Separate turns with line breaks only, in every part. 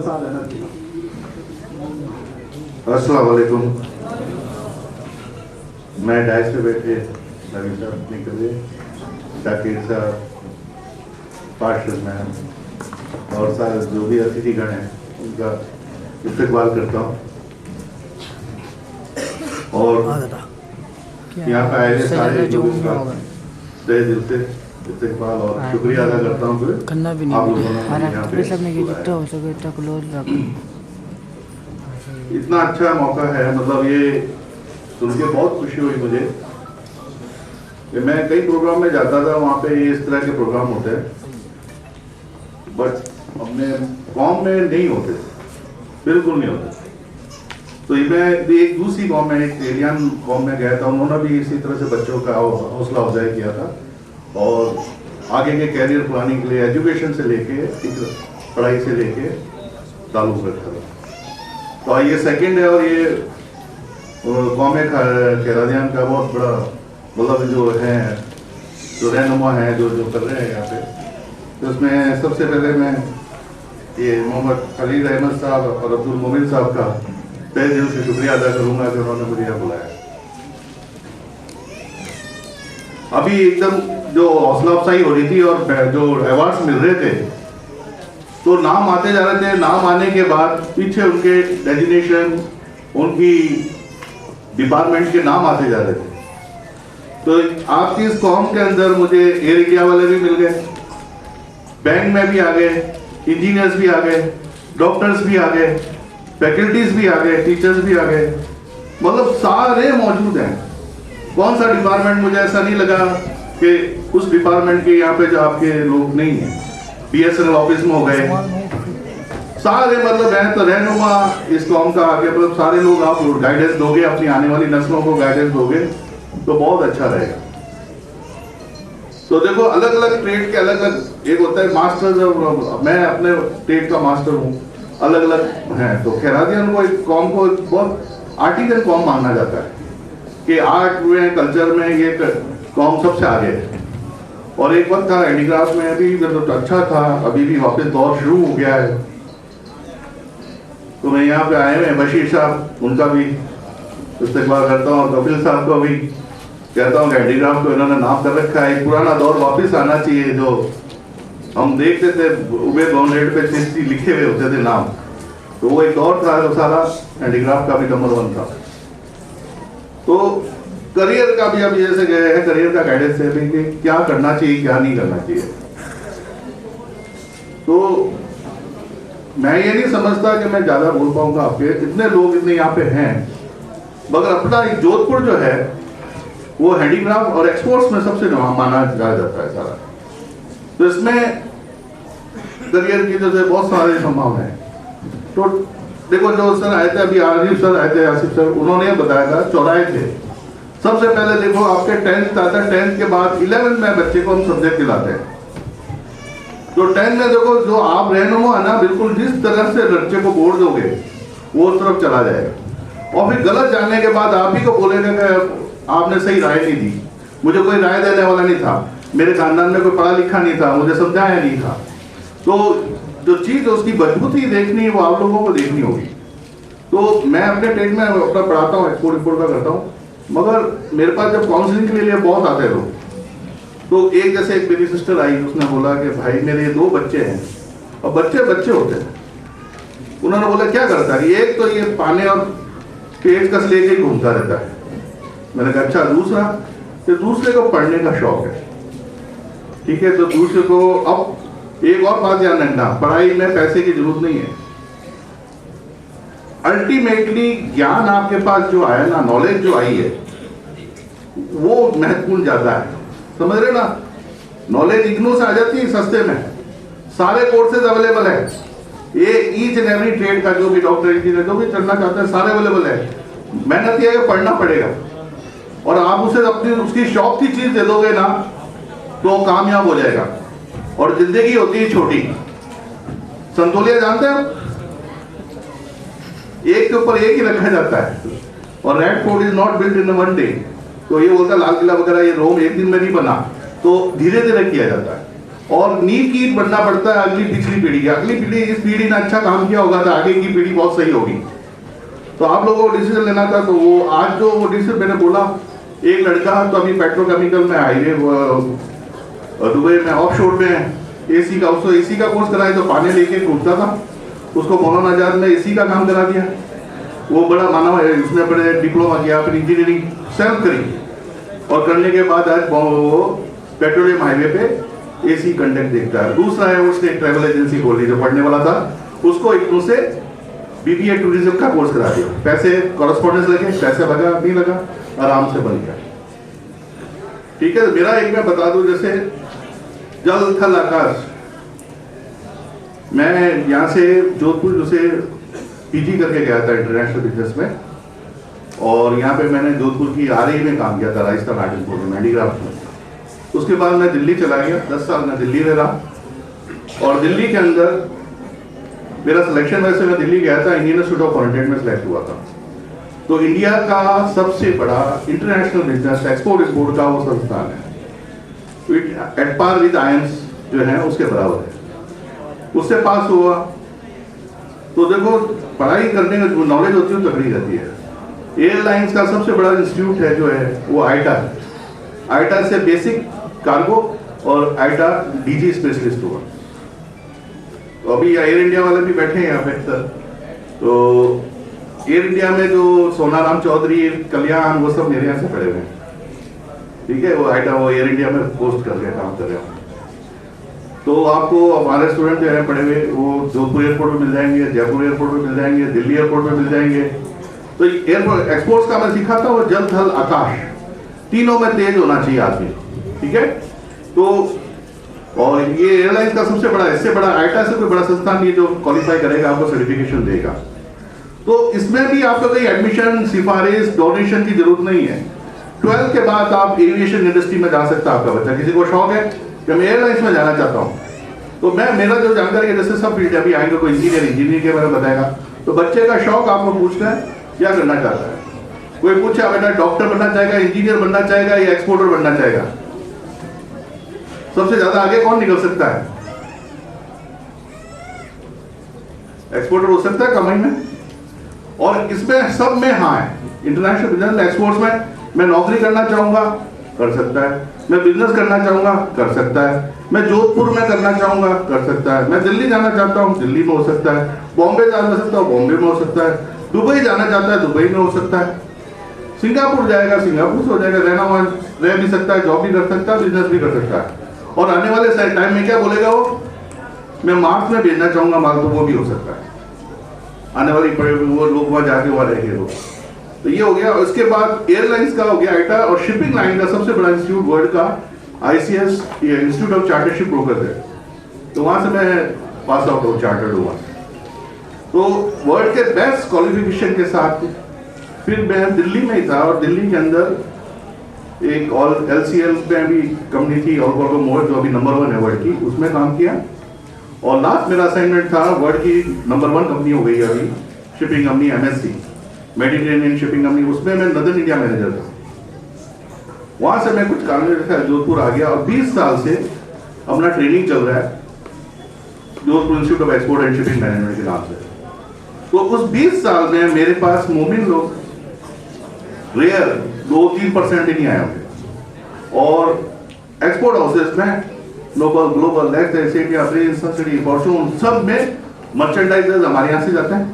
साल है ना।
अस्सलाम वालेकुम। मैं डायस पे बैठे नवीन साहब निकले, शाकिर साहब, पार्षद मैम और सारे जो भी अतिथिगण हैं उनका इस्तकबाल करता हूँ। और यहाँ पे आए सारे लोगों का तहे दिल से इस्तकबाल और शुक्रिया अदा करता हूँ कि आप लोगों ने यहाँ पे इतना अच्छा मौका है। मतलब ये सुन के बहुत खुशी हुई मुझे कि मैं कई प्रोग्राम में जाता था, वहाँ पे इस तरह के प्रोग्राम होते हैं, बट अपने कौम में नहीं होते, बिल्कुल नहीं होते। तो मैं एक दूसरी कौम में, एक एलियन कौम में गया था, उन्होंने भी इसी तरह से बच्चों का हौसला अफजाई किया था और आगे के कैरियर प्लानिंग के लिए एजुकेशन से लेके पढ़ाई से लेके ताल्लुक रखा था। तो ये सेकंड है और ये कौम खैरादियान का बहुत बड़ा मतलब जो है, जो रहनुमा है, जो कर रहे हैं यहाँ पे। तो उसमें सबसे पहले मैं ये मोहम्मद खलील अहमद साहब और अब्दुल मोमिन साहब का तहे दिल से शुक्रिया अदा करूंगा कि उन्होंने मुझे यहाँ बुलाया। अभी एकदम जो हौसला अफजाई हो रही थी और जो अवार्ड्स मिल रहे थे, तो नाम आते जा रहे थे। नाम आने के बाद पीछे उनके डेजिग्नेशन, उनकी डिपार्टमेंट के नाम आते जा रहे थे। तो आपकी इस कौम के अंदर मुझे एयर इंडिया वाले भी मिल गए, बैंक में भी आ गए, इंजीनियर्स भी आ गए, डॉक्टर्स भी आ गए, फैकल्टीज भी आ गए, टीचर्स भी आ गए, मतलब सारे मौजूद हैं। कौन सा डिपार्टमेंट मुझे ऐसा नहीं लगा कि उस डिपार्टमेंट के यहाँ पे जो आपके लोग नहीं हैं। BSNL ऑफिस में हो गए सारे, मतलब हैं। तो रहनुमा इस कौम का आगे, मतलब सारे लोग आप गाइडेंस दोगे, अपनी आने वाली नस्लों को गाइडेंस दोगे तो बहुत अच्छा रहेगा। तो देखो अलग अलग ट्रेड के अलग अलग, एक होता है मास्टर, मैं अपने ट्रेड का मास्टर हूँ, अलग अलग हैं। तो खैरादियान को एक कौम को बहुत आर्टिजन कौम माना जाता है कि आर्ट में, कल्चर में ये कौम सबसे आगे है। और एक वक्त था हैंडीक्राफ्ट में भी मतलब अच्छा था, अभी भी वापस दौर शुरू हो गया है। तो मैं यहाँ पे आए हुए बशीर साहब, उनका भी इस्तकबाल करता हूँ और कपिल साहब को भी कहता हूँ कि हैंडीक्राफ्ट को इन्होंने नाम कर रखा है। एक पुराना दौर वापस आना चाहिए, जो हम देखते थे उबेद रेड पे चिश्ती लिखे हुए होते थे नाम, तो वो एक दौर था जो सारा हैंडीक्राफ्ट का भी नंबर 1 था। तो करियर का भी अब जैसे गए हैं, करियर का गाइडेंस है कि क्या करना चाहिए, क्या नहीं करना चाहिए। तो मैं ये नहीं समझता कि मैं ज्यादा बोल पाऊंगा, आपके इतने लोग इतने यहाँ पे हैं, मगर अपना जोधपुर जो है वो हैंडीक्राफ्ट और एक्सपोर्ट्स में सबसे माना जाता है सारा। तो इसमें करियर की जो है बहुत सारी संभावना है। तो देखो जो सर आए थे अभी, आरिफ सर आए थे, आसिफ सर, उन्होंने बताया था, चौराहे थे। सबसे पहले देखो आपके 10th आता है, 10th के बाद 11th में बच्चे को हम सब्जेक्ट दिलाते हैं। तो 10th में देखो जो आप रहनुमा है ना, बिल्कुल जिस तरह से बच्चे को बोर्ड दोगे वो उस तरफ चला जाएगा। और फिर गलत जानने के बाद आप ही को बोलेगा कि आपने सही राय नहीं दी, मुझे कोई राय देने वाला नहीं था, मेरे खानदान में कोई पढ़ा लिखा नहीं था, मुझे समझाया नहीं था। तो जो चीज उसकी मजबूती देखनी है वो आप लोगों को देखनी होगी। तो मैं अपने ट्रेड में अपना पढ़ाता हूँ, एक्सपोर्ट इंपोर्ट का करता हूँ, मगर मेरे पास जब काउंसलिंग के लिए बहुत आते हैं लोग, तो एक जैसे एक मेरी सिस्टर आई, उसने बोला कि भाई मेरे 2 बच्चे हैं, और बच्चे बच्चे होते हैं। उन्होंने बोला क्या करता है, एक तो ये पाने और पेट कस लेके घूमता रहता है। मैंने कहा अच्छा, दूसरा, तो दूसरे को पढ़ने का शौक है, ठीक है। तो दूसरे को, अब एक और बात ध्यान रखना, पढ़ाई में पैसे की जरूरत नहीं है। अल्टीमेटली ज्ञान आपके पास जो आया ना, नॉलेज जो आई है, वो महत्वपूर्ण ज्यादा है, समझ रहे ना। नॉलेज इग्नू से आ जाती है सस्ते में, सारे कोर्सेज अवेलेबल है, ये ईच एंड एवरी ट्रेड का जो भी डॉक्टर इंजीनियर जो भी चलना चाहते हैं सारे अवेलेबल है। मेहनत ये है, पढ़ना पड़ेगा, और आप उसे अपनी उसकी शौक की चीज दे दोगे ना तो कामयाब हो जाएगा। और जिंदगी होती है छोटी, संतोलिया जानते हैं, एक के ऊपर एक ही रखा जाता है, और red fort is not built in one day. तो ये बोलता लाल किला वगैरह ये रोम एक दिन में नहीं बना, तो धीरे धीरे किया जाता है। और नींव की बनना पड़ता है अगली पिछली पीढ़ी की। अगली पीढ़ी, इस पीढ़ी ने अच्छा काम किया होगा तो आगे की पीढ़ी बहुत सही होगी। तो आप लोगों को डिसीजन लेना था, तो वो आज जो वो डिसीजन मैंने बोला, एक लड़का तो अभी पेट्रोकेमिकल में हाईवे दुबई में ऑफशोर में एसी का, उसको एसी का कोर्स कराया, तो पानी लेके कूदता था, उसको मौलाना आजाद में एसी का काम करा दिया। वो बड़ा मानव है, उसने अपने डिप्लोमा किया, फिर इंजीनियरिंग सेल्फ करी, और करने के बाद आज वो पेट्रोलियम हाईवे पे एसी कंडक्ट देखता है। दूसरा है, उसने एक ट्रैवल एजेंसी खोली, जो पढ़ने वाला था उसको एक से बीबीए टूरिज्म का कोर्स करा दिया। पैसे कॉरेस्पॉन्डेंस लगे, पैसे लगा नहीं लगा, आराम से बन गया। ठीक है, मेरा एक मैं बता दूं, जैसे जल थल आकाश, मैं यहाँ से जोधपुर जैसे पीजी करके गया था इंटरनेशनल बिजनेस में, और यहाँ पे मैंने जोधपुर की आरई में काम किया था, राजस्थान आर्ट एंड इंपोर्ट में, हैंडीक्राफ्ट में। उसके बाद मैं दिल्ली चला गया, 10 साल मैं दिल्ली में रहा, और दिल्ली के अंदर मेरा सिलेक्शन, वैसे मैं दिल्ली गया था, इंडियन इंस्टीट्यूट ऑफ फॉरेन में सिलेक्ट हुआ था। तो इंडिया का सबसे बड़ा इंटरनेशनल बिजनेस एक्सपोर्ट इंपोर्ट का वो संस्थान है, एट पार विद आईएम्स जो है उसके बराबर है। उससे पास हुआ, तो देखो पढ़ाई करने में जो नॉलेज होती है तगड़ी रहती है। एयरलाइंस का सबसे बड़ा इंस्टीट्यूट है जो है वो आईटा है। आईटा से बेसिक कार्गो और आईटा डीजी स्पेशलिस्ट हुआ। तो अभी एयर इंडिया वाले भी बैठे हैं यहाँ पे सर, तो एयर इंडिया में जो सोनाराम चौधरी, कल्याण, वो सब मेरे यहाँ से पढ़े हुए हैं। ठीक है, वो आईटा वो एयर इंडिया में पोस्ट कर रहे हैं, काम कर रहे हैं। तो आपको हमारे स्टूडेंट जो है पढ़े हुए, वो जोधपुर एयरपोर्ट में मिल जाएंगे, जयपुर एयरपोर्ट में मिल जाएंगे, दिल्ली एयरपोर्ट में मिल जाएंगे। तो एयरपोर्ट एक्सपोर्ट्स का मैं सिखाता हूँ, जल थल आकाश तीनों में तेज होना चाहिए आदमी। ठीक है, तो और ये एयरलाइंस का सबसे बड़ा, इससे बड़ा आईटा से कोई बड़ा संस्थान नहीं जो क्वालिफाई करेगा, आपको सर्टिफिकेशन देगा। तो इसमें भी आपको कोई एडमिशन, सिफारिश, डोनेशन की जरूरत नहीं है। 12th के बाद आप एविएशन इंडस्ट्री में जा सकता है आपका बच्चा। किसी को शौक है कि मैं एयरलाइंस में जाना चाहता हूँ, तो मैं, मेरा जो जानकारी है, जैसे सब फील्ड अभी आएंगे, कोई इंजीनियर के बारे में बताएगा, तो बच्चे का शौक आपको पूछना है क्या करना चाहता है। कोई पूछा बेटा डॉक्टर बनना चाहेगा, इंजीनियर बनना चाहेगा या एक्सपोर्टर बनना चाहेगा, सबसे ज्यादा आगे कौन निकल सकता है? एक्सपोर्टर हो सकता है कमाई में, और इसमें सब में हाँ है। इंटरनेशनल बिजनेस एक्सपोर्ट्स में मैं नौकरी करना चाहूंगा, कर सकता है। मैं बिजनेस करना चाहूंगा, कर सकता है। मैं जोधपुर में करना चाहूंगा, कर सकता है। मैं दिल्ली जाना चाहता हूँ, दिल्ली में हो सकता है। बॉम्बे जाना सकता हूँ, बॉम्बे में हो सकता है। दुबई जाना चाहता है, दुबई में हो सकता है। सिंगापुर जाएगा, सिंगापुर से हो जाएगा। रहना वहां रह भी सकता है, जॉब भी कर सकता है, बिजनेस भी कर सकता है। और आने वाले टाइम में क्या बोलेगा वो, मैं मार्च में भेजना चाहूंगा माल, तो वो भी हो सकता है। आने वाली वो लोग वहां जाके वहां रहेंगे लोग। तो ये हो गया। उसके बाद एयरलाइंस का हो गया आईटा, और शिपिंग लाइन का सबसे बड़ा इंस्टीट्यूट वर्ल्ड का आईसीएस, इंस्टीट्यूट ऑफ चार्टरशिप ब्रोकर है। तो वहां से मैं पास आउट हूँ, चार्टर्ड हुआ। तो वर्ल्ड के बेस्ट क्वालिफिकेशन के साथ फिर मैं दिल्ली में ही था, और दिल्ली के अंदर एक ऑल एलसीएल में भी कंपनी थी, ऑल कार्गो मोर, जो अभी नंबर 1 है वर्ल्ड की, उसमें काम किया। और लास्ट मेरा असाइनमेंट था वर्ल्ड की नंबर 1 कंपनी हो गई अभी, shipping company MSc, Mediterranean shipping company, उसमें मैं नदर्न इंडिया मैनेजर था। वहां से मैं कुछ कारण से जोधपुर आ गया, और 20 साल से अपना ट्रेनिंग चल रहा है Jodhpur institute of export and shipping management के नाम से। तो उस 20 साल में मेरे पास मोमिन लोग रेयर 2-3% ही नहीं आए होंगे, और एक्सपोर्ट हाउसेस में ग्लोबल फॉर्चून सब में मर्चेंडाइजर्स हमारे यहाँ से जाते हैं।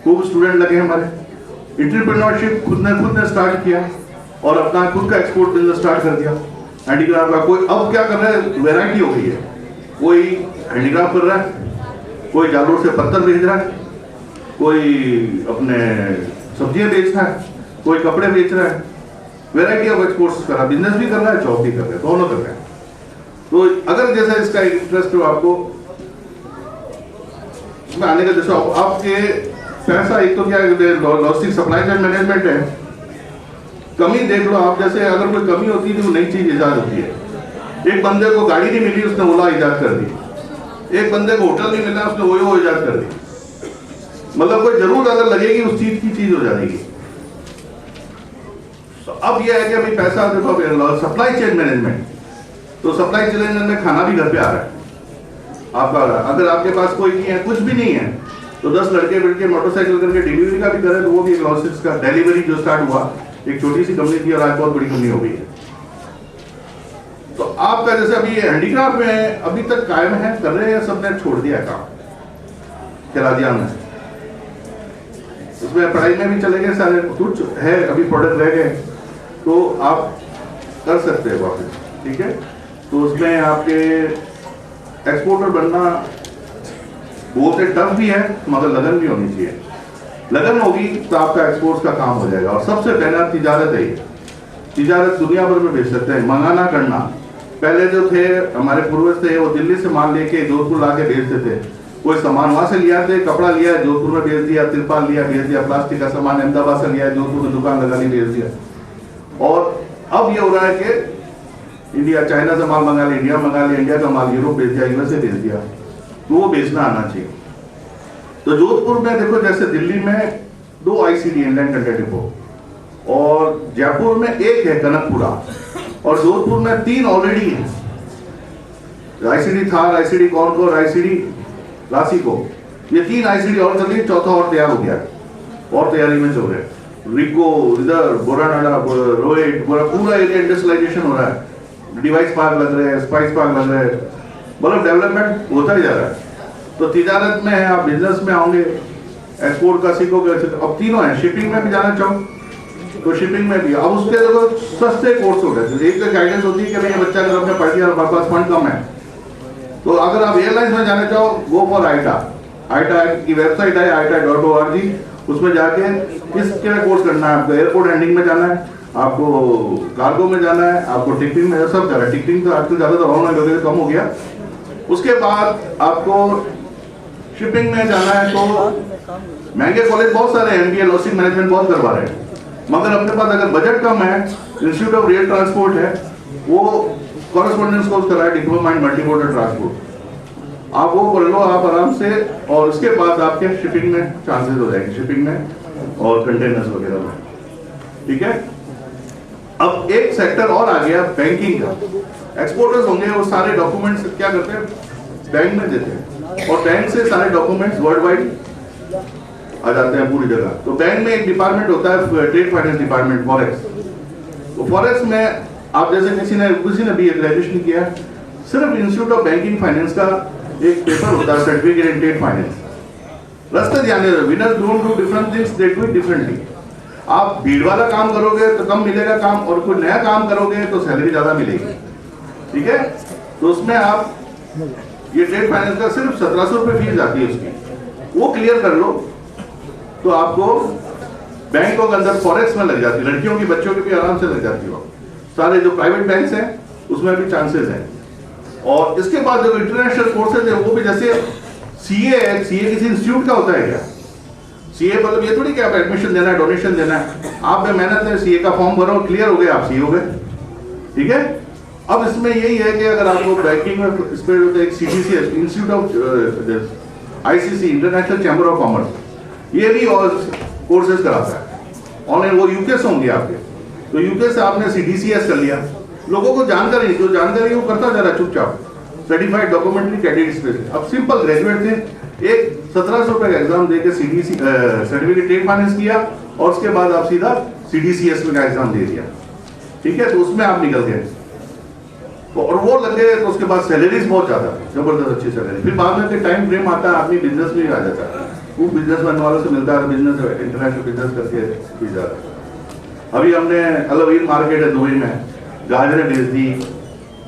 खूब स्टूडेंट लगे हमारे। एंटरप्रेन्योरशिप खुद ने स्टार्ट किया, और अपना खुद का एक्सपोर्ट बिजनेस स्टार्ट कर दिया हैंडीक्राफ्ट का। कोई अब क्या कर रहा है, वैरायटी हो गई है। कोई हैंडीक्राफ्ट कर रहा है, कोई जालोर से पत्थर बेच रहा है, कोई अपने सब्जियां बेच रहा है, कोई कपड़े बेच रहा है। वैरायटी ऑफ एक्सपोर्ट्स कर रहा है, बिजनेस भी कर रहा है, जॉब भी कर रहा है, दोनों कर रहे हैं। तो अगर जैसा इसका इंटरेस्ट हो आपको इसमें आने का, जैसा आपके पैसा, एक तो क्या लॉजिस्टिक सप्लाई चेन मैनेजमेंट है, कमी देख लो आप। जैसे अगर कोई कमी होती है तो नई चीज ईजाद होती है। एक बंदे को गाड़ी नहीं मिली, उसने ओला ईजाद कर दी। एक बंदे को होटल नहीं मिला, उसने ओयो ईजाद कर दी। मतलब कोई जरूर अगर लगेगी उस चीज की चीज हो जाएगी। तो अब यह है कि अभी पैसा देखो, सप्लाई चेन मैनेजमेंट, तो सप्लाई चैनल में खाना भी घर पे आ रहा है आपका। अगर आपके पास कोई नहीं है, कुछ भी नहीं है, तो 10 लड़के मिलके मोटरसाइकिल करके डिलीवरी का भी करें तो वो भी एक लॉजिस्टिक्स का डिलीवरी जो स्टार्ट हुआ, एक छोटी सी कंपनी थी और आज बहुत बड़ी कंपनी हो गई है। तो आपका जैसे अभी ये हैंडीक्राफ्ट में अभी तक कायम है, कर रहे हैं, सबने छोड़ दिया है काम, चला दिया हमने। उसमें पढ़ाई में भी चले गए सारे, कुछ है अभी प्रोडक्ट रह गए तो आप कर सकते हैं वापस, ठीक है। तो उसमें आपके एक्सपोर्टर बनना बहुत टफ भी है, मगर लगन भी होनी चाहिए। लगन होगी तो आपका एक्सपोर्ट का काम हो जाएगा। और सबसे पहला तिजारत है, तिजारत दुनिया भर में बेच सकते हैं, मंगाना करना। पहले जो थे हमारे पूर्वज थे, वो दिल्ली से माल लेके जोधपुर ला के बेचते थे। कोई सामान वहां से लिया थे, कपड़ा लिया जोधपुर में बेच दिया, तिरपाल लिया बेच दिया, प्लास्टिक का सामान अहमदाबाद से लिया जोधपुर में दुकान लगा ली बेच दिया। और अब ये हो रहा है कि इंडिया, चाइना से माल मंगा लिया, इंडिया मंगा लिया, इंडिया का माल यूरोप बेच दिया, यूएसए बेच दिया। तो वो बेचना आना चाहिए। तो जोधपुर में देखो, जैसे दिल्ली में 2 आईसीडी इनलैंड कंटेनर डिपो, और जयपुर में 1 है कनकपुरा, और जोधपुर में 3 ऑलरेडी है। ICD Thar, ICD Concor, ICD राशिको, ये 3 आईसीडी और चल रही, चौथा और तैयार हो गया और तैयारी में चल रहे हैं। रिको इधर, बोरानाडा, रोहित, पूरा एरिया इंडस्ट्रियलाइजेशन हो रहा है, डिवाइस पार्क लग रहे हैं, स्पाइस पार्क लग रहे हैं, मतलब डेवलपमेंट होता ही जा रहा है। तो तिजारत में है, आप बिजनेस में आओगे, एक्सपोर्ट का सीखोगे। अब तीनों है, शिपिंग में भी जाना चाहो तो शिपिंग में भी। अब उसके देखो सस्ते कोर्स हो गए। एक तो गाइडेंस होती है कि भाई बच्चा अगर अपने पढ़ लिया और हमारे पास फंड कम है, तो अगर आप एयरलाइंस में जाना चाहो, गो फॉर आईटा। आईटा की वेबसाइट है aita.org, उसमें जाके किस क्या कोर्स करना है आपको। एयरपोर्ट हैंडलिंग में जाना है, आपको कार्गो में जाना है, आपको टिकटिंग में, सब जाना है। टिकटिंग तो आजकल ज्यादा ऑनलाइन कम हो गया। उसके बाद आपको शिपिंग में जाना है, तो महंगे कॉलेज बहुत सारे हैं, एमबीए, लॉजिस्टिक मैनेजमेंट बहुत करवा रहे हैं, मगर अपने पास अगर बजट कम है, इंस्टीट्यूट ऑफ रेल ट्रांसपोर्ट है, वो कॉरेस्पॉन्डेंस कोर्स कर रहा है, डिप्लोमा इन मल्टीमोडल ट्रांसपोर्ट। आप वो कर लो आप आराम से, और उसके बाद आपके शिपिंग में चांसेस हो जाएंगे, शिपिंग में और कंटेनर्स वगैरह में, ठीक है। अब एक सेक्टर और आ गया बैंकिंग का। एक्सपोर्टर्स होंगे, वो सारे डॉक्यूमेंट्स क्या करते हैं, बैंक में देते हैं, और बैंक से सारे डॉक्यूमेंट्स वर्ल्ड वाइड आ जाते हैं पूरी जगह। तो बैंक में एक डिपार्टमेंट होता है, ट्रेड फाइनेंस डिपार्टमेंट, फॉरेक्स। तो फॉरेक्स में आप जैसे किसी ने भी ग्रेजुएशन किया, सिर्फ इंस्टीट्यूट ऑफ बैंकिंग फाइनेंस का एक पेपर होता है, सर्टिफिकेट इन ट्रेड फाइनेंस। रास्ते ध्यान दे, winners don't do different things, they do it differently. आप भीड़ वाला काम करोगे तो कम मिलेगा काम, और कोई नया काम करोगे तो सैलरी ज्यादा मिलेगी, ठीक है। तो उसमें आप ये ट्रेड फाइनेंस का सिर्फ 1700 रुपये फीस आती है उसकी, वो क्लियर कर लो तो आपको बैंकों के अंदर फॉरेक्स में लग जाती है। लड़कियों की, बच्चों की भी आराम से लग जाती है। सारे जो प्राइवेट बैंक्स हैं उसमें भी चांसेस हैं। और इसके बाद जो इंटरनेशनल कोर्सेज है, वो भी जैसे सीए है, सीए किसी इंस्टीट्यूट का होता है क्या? सीए मतलब ये थोड़ी कि आप एडमिशन देना है, डोनेशन देना है। आप में मेहनत है, सीए का फॉर्म भरो, क्लियर हो गए, आप सीए हो गए, ठीक है। अब इसमें यही है कि अगर आपको बैंकिंग में इस पर एक CTC, institute of ICC, international chamber of commerce, ये भी और कोर्सेज कराता है ऑनलाइन। वो यूके से होंगे आपके, तो यूके से आपने सीडीसीएस कर लिया। लोगों को जानकारी, जो जानकारी वो करता जा रहा है चुपचाप, सर्टिफाइड डॉक्यूमेंट्री कैंडिडेट्स पे। अब सिंपल ग्रेजुएट थे, एक 1700 रुपए का एग्जाम देके सीडीसी सर्टिफिकेट ट्रेड फाइनेंस किया, और उसके बाद आप सीधा सीडीसीएस में का एग्जाम दे दिया, ठीक है। तो उसमें आप निकल गए, और वो लग गए, तो उसके बाद सैलरीज बहुत ज्यादा, जबरदस्त अच्छी सैलरी। फिर बाद में टाइम फ्रेम आता है, आदमी बिजनेस में आ जाता है, वो बिजनेसमैन वालों से मिलता है, बिजनेस इंटरनेशनल बिजनेस करके भी जाता है। अभी हमने अलवीर मार्केट है दुबई में, गाजरें भेज दी,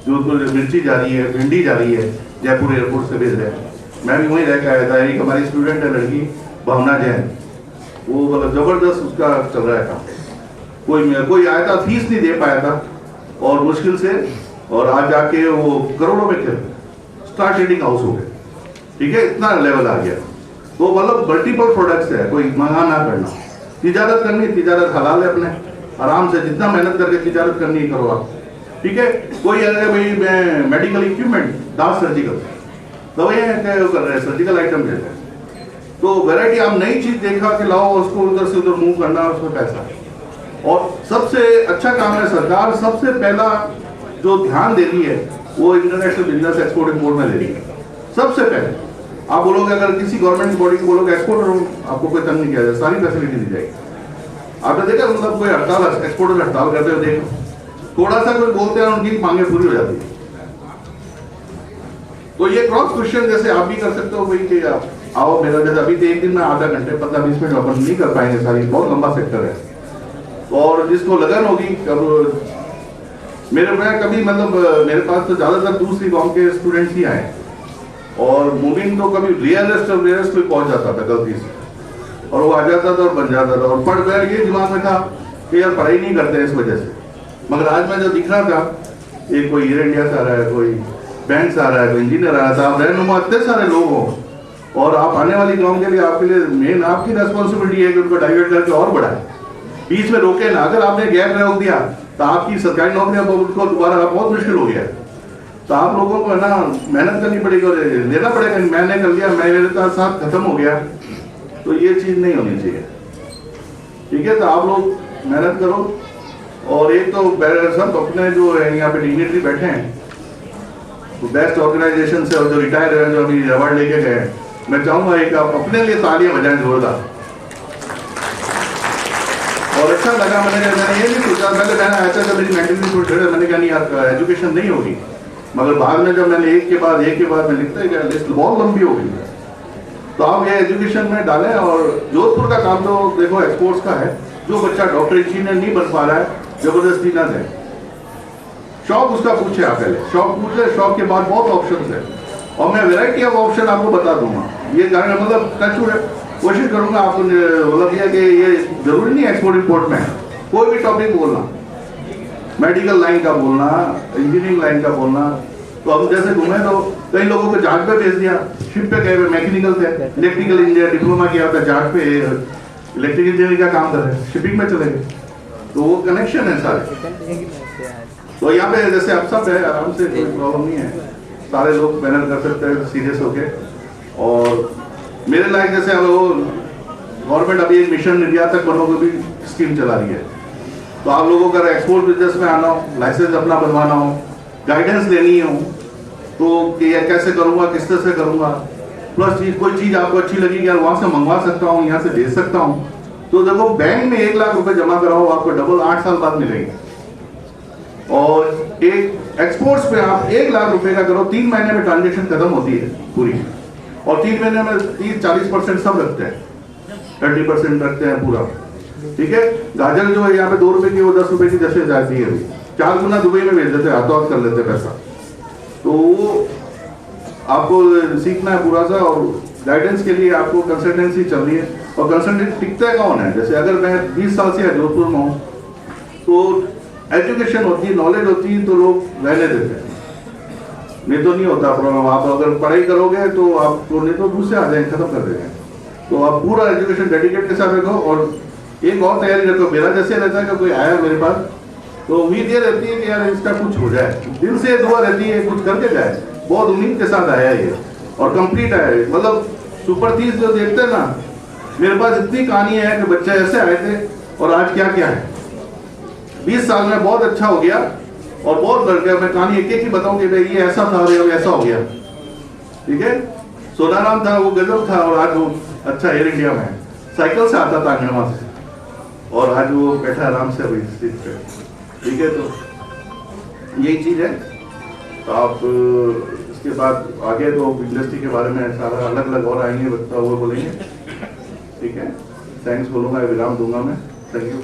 जोधपुर मिर्ची जा रही है, भिंडी जा रही है, जयपुर एयरपोर्ट से भेज रहे हैं। मैं भी वहीं रह के आया था। एक हमारी स्टूडेंट है लड़की, भावना जैन, वो मतलब जबरदस्त उसका चल रहा है काम। कोई आया था, फीस नहीं दे पाया था, और मुश्किल से, और आज जाके वो करोड़ों में स्टार ट्रेडिंग हाउस हो गए, ठीक है। इतना लेवल आ गया। तो मतलब मल्टीपल प्रोडक्ट्स है, कोई मंगा ना करना। तिजारत करनी, तिजारत हलाल है, अपने आराम से जितना मेहनत करके तिजारत करनी करो आप, ठीक है। कोई अगर भाई मैं मेडिकल इक्विपमेंट, दांत सर्जिकल दवाइयाँ कर रहे हैं, सर्जिकल आइटम दे रहे हैं, तो वैरायटी आप नई चीज देखा कि लाओ, उसको उधर से उधर मूव करना, उसमें पैसा। और सबसे अच्छा काम है, सरकार सबसे पहला जो ध्यान दे रही है वो इंटरनेशनल बिजनेस एक्सपोर्ट इंपोर्ट में ले रही है सबसे पहले। आप बोलोगे अगर किसी गवर्नमेंट बॉडी को बोलोगे एक्सपोर्टर हो, आपको कोई तंग नहीं किया जाए, सारी फैसिलिटी दी जाएगी। आपने देखा मतलब कोई हड़ताल एक्सपोर्टर हड़ताल करते हुए देखो, थोड़ा सा कोई बोलते हैं उनकी मांगे पूरी हो जाती है। तो ये क्रॉस क्वेश्चन जैसे आप भी कर सकते हो भाई कि आप आओ मेरा, जैसे अभी तो एक दिन में आधा घंटे 15-20 मिनट अपन नहीं कर पाएंगे, सारी बहुत लंबा सेक्टर है। और जिसको लगन होगी कब मेरे में कभी मतलब मेरे पास तो ज्यादातर दूसरी गांव के स्टूडेंट्स ही आए, और मूविंग तो कभी रियलिस्ट कोई पहुंच जाता था गलती से, और वो आ जाता था और बन जाता था, और पढ़ गया ये दिमाग में था कि यार पढ़ाई नहीं करते इस वजह से। मगर आज मैं जो दिख रहा था, एक कोई एयर इंडिया से आ रहा है, कोई बैंक से आ रहा है, कोई इंजीनियर आ रहा था, आप रहनुमा इतने सारे लोग हो, और आप आने वाली गांव के लिए आपके लिए मेन आपकी रेस्पॉन्सिबिलिटी है कि उनको डाइवर्ट करके और बढ़ाए, बीच में रोके ना। अगर आपने गैप रोक दिया तो आपकी सरकारी नौकरियां उनको दोबारा बहुत मुश्किल हो गया। तो आप लोगों को है ना मेहनत करनी पड़ेगी और लेना पड़ेगा। मैंने कर लिया, मेरे साथ खत्म हो गया, तो ये चीज नहीं होनी चाहिए। ठीक है, तो आप लोग मेहनत करो। और एक तो सब अपने जो है यहाँ पे डिग्नेटरी बैठे हैं, तो बेस्ट ऑर्गेनाइजेशन से, और जो रिटायर है जो अभी अवार्ड लेके गए, मैं चाहूंगा एक आप अपने लिए तालियां बजाएं जोरदार। और अच्छा लगा, मैंने ये नहीं सोचा, पहले मैंने आया था जब मेरी मेंटली थोड़ी, मैंने कहा नहीं यार एजुकेशन नहीं होगी, मगर बाद में जब मैंने एक के बाद मैं लिखता गया, लिस्ट बहुत लंबी हो गई। तो आप ये एजुकेशन में डालें। और जोधपुर का काम तो देखो एक्सपोर्ट्स का है, जो बच्चा डॉक्टर इंजीनियर नहीं बन पा रहा है जबरदस्ती ना दे, शौक उसका पूछे, आप पहले शौक पूछ ले, शौक के बाद बहुत ऑप्शन है, और मैं वैरायटी ऑफ ऑप्शन आपको बता दूंगा। ये मतलब टच कोशिश करूंगा आपको, मतलब यह कि ये जरूरी नहीं एक्सपोर्ट इंपोर्ट में, कोई भी टॉपिक बोलना, मेडिकल लाइन का बोलना, इंजीनियरिंग लाइन का बोलना। तो हम जैसे घूमे तो कई लोगों को जहाज पे भेज दिया, शिप पे गए हुए मैकेनिकल थे, इलेक्ट्रिकल इंजीनियर डिप्लोमा किया था, जहाज पे इलेक्ट्रिकल इंजीनियरिंग का काम कर रहे हैं, शिपिंग में चले गए। तो वो कनेक्शन है सारे। तो यहाँ पे जैसे आप सब है, आराम से कोई प्रॉब्लम नहीं है, सारे लोग मेहनत कर सकते हैं सीरियस होके। और मेरे लायक जैसे वो गवर्नमेंट अभी एक मिशन निर्यातक बनो की भी स्कीम चला रही है। तो आप लोगों का एक्सपोर्ट बिजनेस में आना हो, लाइसेंस अपना बनवाना हो, गाइडेंस लेनी हो, तो कि कैसे करूँगा, किस तरह से करूँगा, प्लस कोई चीज़ आपको अच्छी लगी यार वहाँ से मंगवा सकता हूँ, यहाँ से भेज सकता हूँ। तो देखो बैंक में 1 लाख रुपए जमा कराओ, आपको डबल 8 साल बाद मिलेंगे। और एक एक्सपोर्ट्स पे आप 1 लाख रुपए का करो, 3 महीने में ट्रांजेक्शन खत्म होती है पूरी, और 3 महीने में 30-40% सब रखते हैं, 30% रखते हैं पूरा। ठीक है, गाजर जो है यहाँ पे 2 रुपए की, वो 10 रुपए की जैसे जाती है, 4 गुना दुबई में भेज देते हैं, हाथों हाथ कर लेते हैं पैसा। तो वो आपको सीखना है पूरा सा। और गाइडेंस के लिए आपको कंसल्टेंसी चल रही है, और कंसल्टेंट टिकता है कौन है, जैसे अगर मैं 20 साल से जोधपुर में हूँ, तो एजुकेशन होती है, नॉलेज होती है, तो लोग रहने देते हैं, नहीं तो नहीं होता प्रॉब्लम। आप अगर पढ़ाई करोगे तो आपको नहीं तो दूसरे आ जाएंगे, खत्म कर देंगे। तो आप पूरा एजुकेशन डेडिकेट के साथ रखो। और एक और तैयारी रखो, मेरा जैसे रहता है कि कोई आया मेरे पास, तो उम्मीद ये रहती है कि यार इसका कुछ हो जाए, दिल से दुआ रहती है कुछ करके जाए, बहुत उम्मीद के साथ आया ये, और कंप्लीट आया। मतलब सुपर 30 जो देखते हैं ना, मेरे पास इतनी कहानी है कि बच्चे ऐसे आए थे और आज क्या क्या है। 20 साल में बहुत अच्छा हो गया और बहुत बढ़ गया। मैं कहानी एक ही बताऊं कि भाई ये ऐसा था और ऐसा हो गया। ठीक है, सोनाराम था, वो गजब था, और आज वो अच्छा एयर इंडिया में साइकिल से आता था अंगनवा से, और आज वो बैठा आराम से अभी सीट पे। ठीक है, तो यही चीज है। तो आप इसके बाद आगे तो इंडस्ट्री के बारे में सारा अलग अलग और आएंगे, बता वो बोलेंगे। ठीक है, थैंक्स बोलूंगा, विराम दूंगा मैं। Thank you.